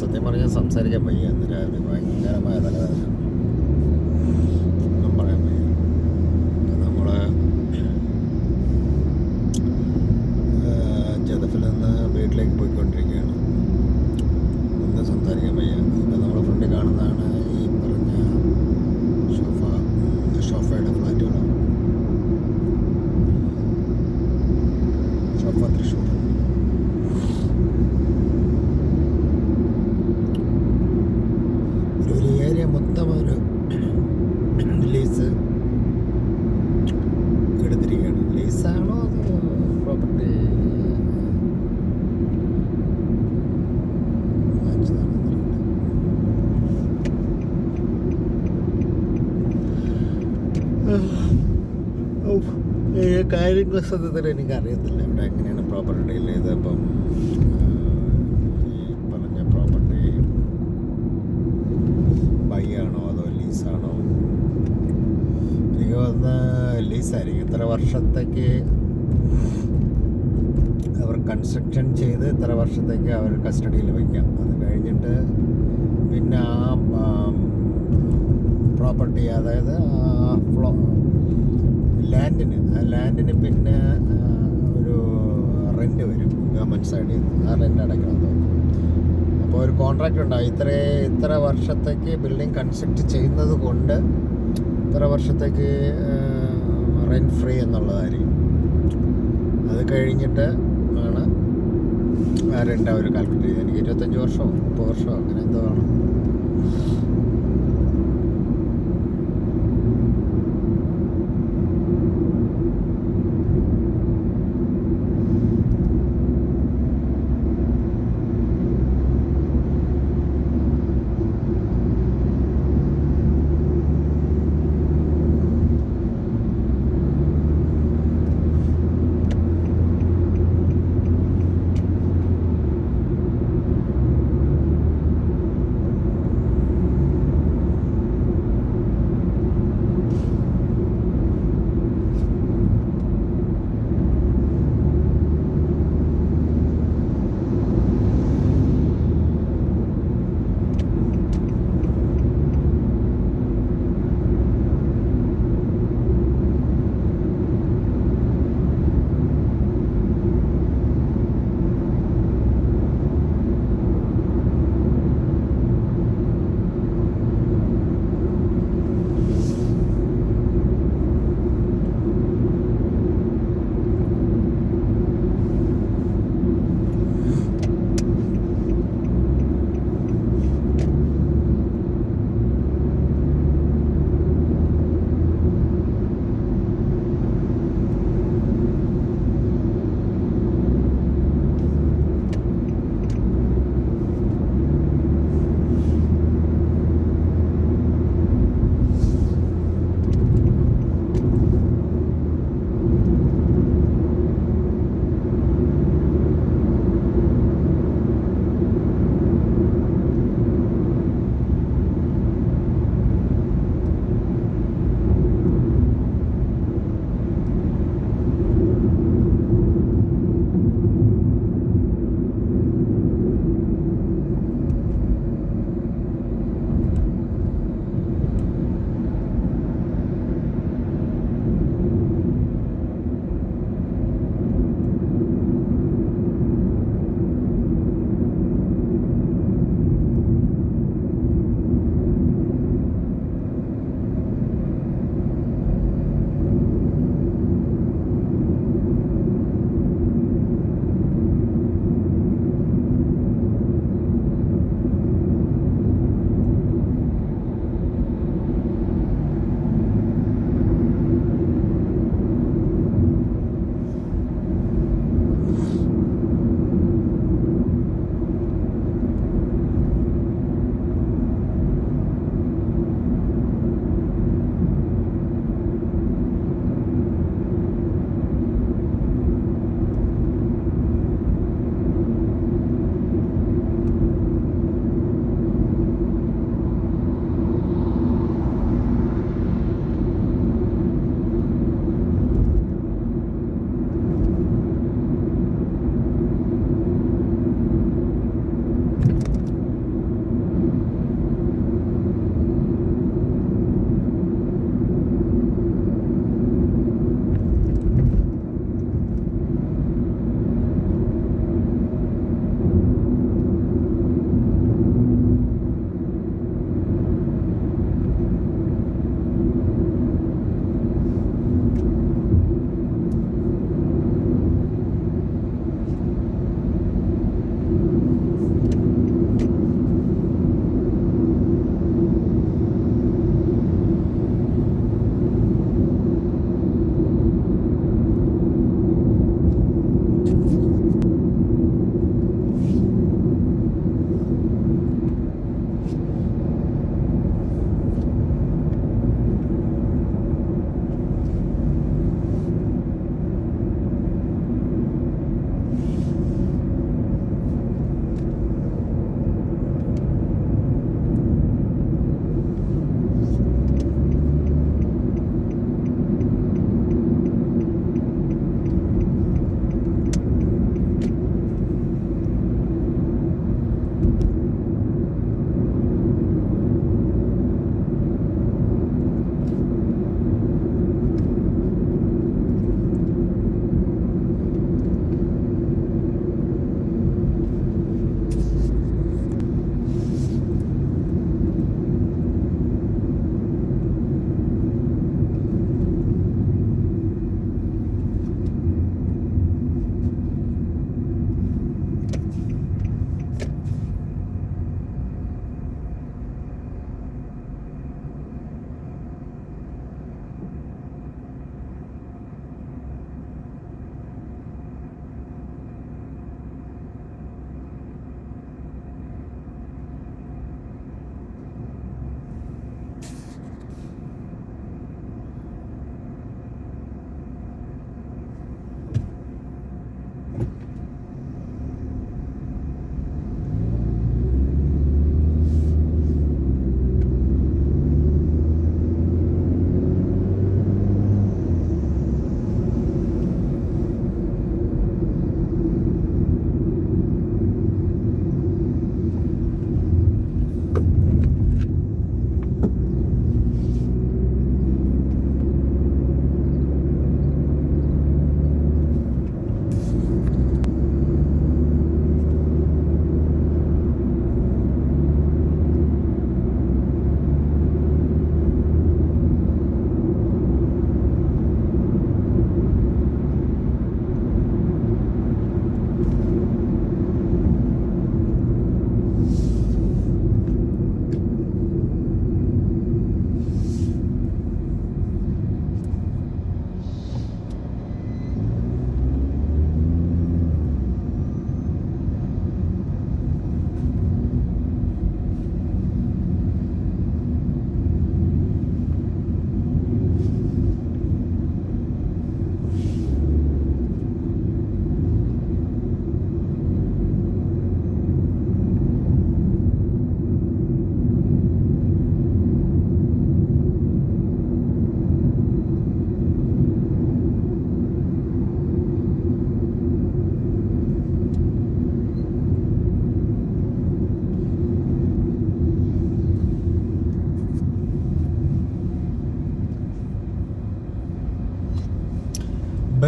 സത്യം പറഞ്ഞാൽ സംസാരിക്കാൻ വയ്യ. ഇന്ന് രാവിലെ ഭയങ്കരമായ തലവേദന, ഒന്നും പറയാൻ വയ്യ. നമ്മൾ ജദഫിൽ നിന്ന് വീട്ടിലേക്ക് പോയിക്കൊണ്ടിരിക്കുകയാണ്. ഒന്നും സംസാരിക്കാൻ വയ്യ. ഇപ്പം നമ്മൾ ഫ്രണ്ടിൽ കാണുന്നതാണ് ഈ പറഞ്ഞ ഷോഫയുടെ ഫ്ലാറ്റുകൾ. ഷോഫ തൃശ്ശൂർ. ഒരു ഏരിയ മൊത്തം ഒരു ലീസ് എടുത്തിരിക്കുകയാണ്. ലീസാണോ അത് പ്രോപ്പർട്ടി കാര്യങ്ങൾ സത്യത്തിൽ എനിക്കറിയത്തില്ല ഇവിടെ എങ്ങനെയാണ് പ്രോപ്പർട്ടി ഡീൽ ചെയ്തത്. ഇപ്പം ഈ പറഞ്ഞ പ്രോപ്പർട്ടി ബൈ ആണോ അതോ ലീസാണോ? എനിക്ക് തോന്നുന്ന ലീസായിരിക്കും. ഇത്ര വർഷത്തേക്ക് അവർ കൺസ്ട്രക്ഷൻ ചെയ്ത് ഇത്ര വർഷത്തേക്ക് അവർ കസ്റ്റഡിയിൽ വയ്ക്കാം. അത് കഴിഞ്ഞിട്ട് പിന്നെ ആ പ്രോപ്പർട്ടി, അതായത് ലാൻഡിന് പിന്നെ ഒരു റെൻറ്റ് വരും ഗവൺമെൻറ് സൈഡിൽ നിന്ന്. ആ റെൻറ്റ് അടയ്ക്കണം തോന്നുന്നു. അപ്പോൾ ഒരു കോൺട്രാക്റ്റ് ഉണ്ടാവും. ഇത്ര വർഷത്തേക്ക് ബിൽഡിംഗ് കൺസ്ട്രക്ട് ചെയ്യുന്നത് കൊണ്ട് ഇത്ര വർഷത്തേക്ക് റെൻറ്റ് ഫ്രീ എന്നുള്ളതായിരിക്കും. അത് കഴിഞ്ഞിട്ട് ആണ് ആ റെൻറ്റ് അവർ കാൽക്കുലേറ്റ് ചെയ്തത്. എനിക്ക് 25 വർഷമോ 30 വർഷമോ അങ്ങനെ എന്തോ വേണം.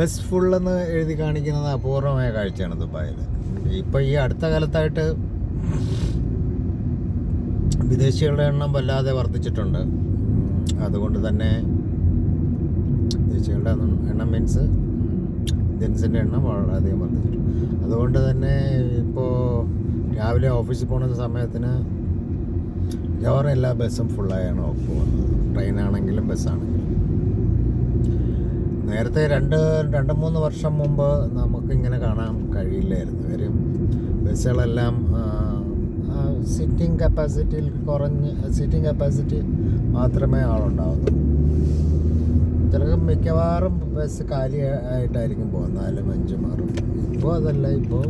ബസ് ഫുള്ളെന്ന് എഴുതി കാണിക്കുന്നത് അപൂർവമായ കാഴ്ചയാണ് ദുബായിൽ. ഇപ്പോൾ ഈ അടുത്ത കാലത്തായിട്ട് വിദേശികളുടെ എണ്ണം വല്ലാതെ വർദ്ധിച്ചിട്ടുണ്ട്. അതുകൊണ്ട് തന്നെ വിദേശികളുടെ എണ്ണം മീൻസ് ഇന്ത്യൻസിൻ്റെ എണ്ണം വളരെയധികം വർദ്ധിച്ചിട്ടുണ്ട്. അതുകൊണ്ട് തന്നെ ഇപ്പോൾ രാവിലെ ഓഫീസിൽ പോകുന്ന സമയത്തിന് മിക്കവാറും എല്ലാ ബസ്സും ഫുള്ളായാണ് പോകുന്നത്. ട്രെയിനാണെങ്കിലും ബസ്സാണെങ്കിലും. നേരത്തെ രണ്ട് മൂന്ന് വർഷം മുമ്പ് നമുക്കിങ്ങനെ കാണാൻ കഴിയില്ലായിരുന്നു. കാര്യം ബസ്സുകളെല്ലാം സിറ്റിംഗ് കപ്പാസിറ്റി മാത്രമേ ആളുണ്ടാവുന്നു. ചിലർക്ക് മിക്കവാറും ബസ് കാലിയായിട്ടായിരിക്കും പോകുന്നത്, 4-5 മാറും. ഇപ്പോൾ അതല്ല, ഇപ്പോൾ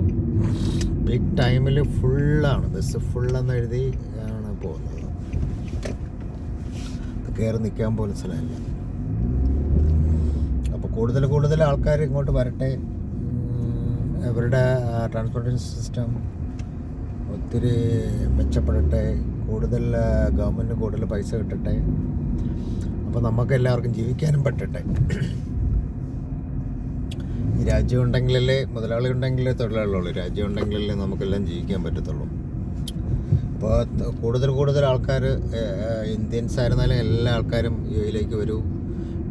പീക്ക് ടൈമിൽ ഫുള്ളാണ്, ബസ് ഫുള്ളെന്ന് എഴുതി ആണ് പോകുന്നത്. കയറി നിൽക്കാൻ പോലും സ്ഥലമില്ല. അപ്പോൾ കൂടുതൽ ആൾക്കാർ ഇങ്ങോട്ട് വരട്ടെ, അവരുടെ ട്രാൻസ്പോർട്ടേഷൻ സിസ്റ്റം ഒത്തിരി മെച്ചപ്പെടട്ടെ, ഗവൺമെൻറ് കൂടുതൽ പൈസ കിട്ടട്ടെ, അപ്പോൾ നമുക്ക് എല്ലാവർക്കും ജീവിക്കാനും പറ്റട്ടെ. ഈ രാജ്യം ഉണ്ടെങ്കിലല്ലേ, മുതലാളി ഉണ്ടെങ്കിലേ തൊഴിലാളികളുള്ളൂ. രാജ്യം ഉണ്ടെങ്കിലല്ലേ നമുക്കെല്ലാം ജീവിക്കാൻ പറ്റത്തുള്ളൂ. അപ്പോൾ കൂടുതൽ ആൾക്കാർ, ഇന്ത്യൻസ് ആയിരുന്നാലും എല്ലാ ആൾക്കാരും യുഎയിലേക്ക് വരൂ.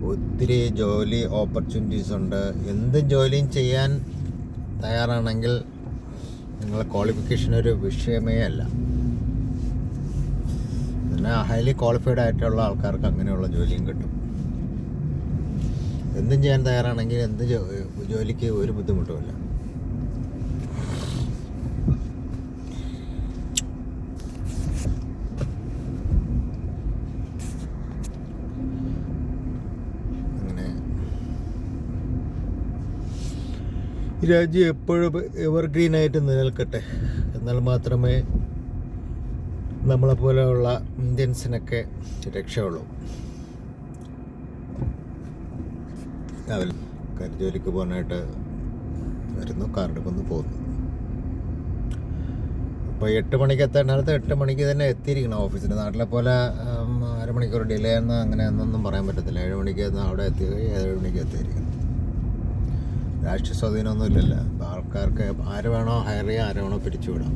ഒത്തിരി ജോലി ഓപ്പർച്യൂണിറ്റീസ് ഉണ്ട്. എന്ത് ജോലിയും ചെയ്യാൻ തയ്യാറാണെങ്കിൽ നിങ്ങളെ ക്വാളിഫിക്കേഷൻ ഒരു വിഷയമേ അല്ല. പിന്നെ ഹൈലി ക്വാളിഫൈഡ് ആയിട്ടുള്ള ആൾക്കാർക്ക് അങ്ങനെയുള്ള ജോലിയും കിട്ടും. എന്തും ചെയ്യാൻ തയ്യാറാണെങ്കിൽ എന്ത് ജോലിക്ക് ഒരു ബുദ്ധിമുട്ടുമില്ല. അങ്ങനെ ഈ രാജ്യം എപ്പോഴും എവർഗ്രീനായിട്ട് നിലനിൽക്കട്ടെ. എന്നാൽ മാത്രമേ നമ്മളെപ്പോലെയുള്ള ഇന്ത്യൻസിനൊക്കെ രക്ഷയുള്ളൂ. രാവിലെ ജോലിക്ക് പോകാനായിട്ട് വരുന്നു, കാറെടുക്കുന്നു, പോകുന്നു. അപ്പോൾ 8 മണിക്ക് എത്തേണ്ടടുത്ത് 8 മണിക്ക് തന്നെ എത്തിയിരിക്കണം ഓഫീസിൽ. നാട്ടിലെ പോലെ അരമണിക്കൂർ ഡിലേ എന്ന് അങ്ങനെ ഒന്നും പറയാൻ പറ്റത്തില്ല. 7 മണിക്ക് അവിടെ എത്തി 7 മണിക്ക് എത്തിയിരിക്കണം. രാഷ്ട്രീയ സ്വാധീനമൊന്നും ഇല്ലല്ലോ. അപ്പോൾ ആൾക്കാർക്ക് ആര് വേണോ ഹയർ ചെയ്യാം, ആര് വേണോ പിരിച്ചുവിടാം.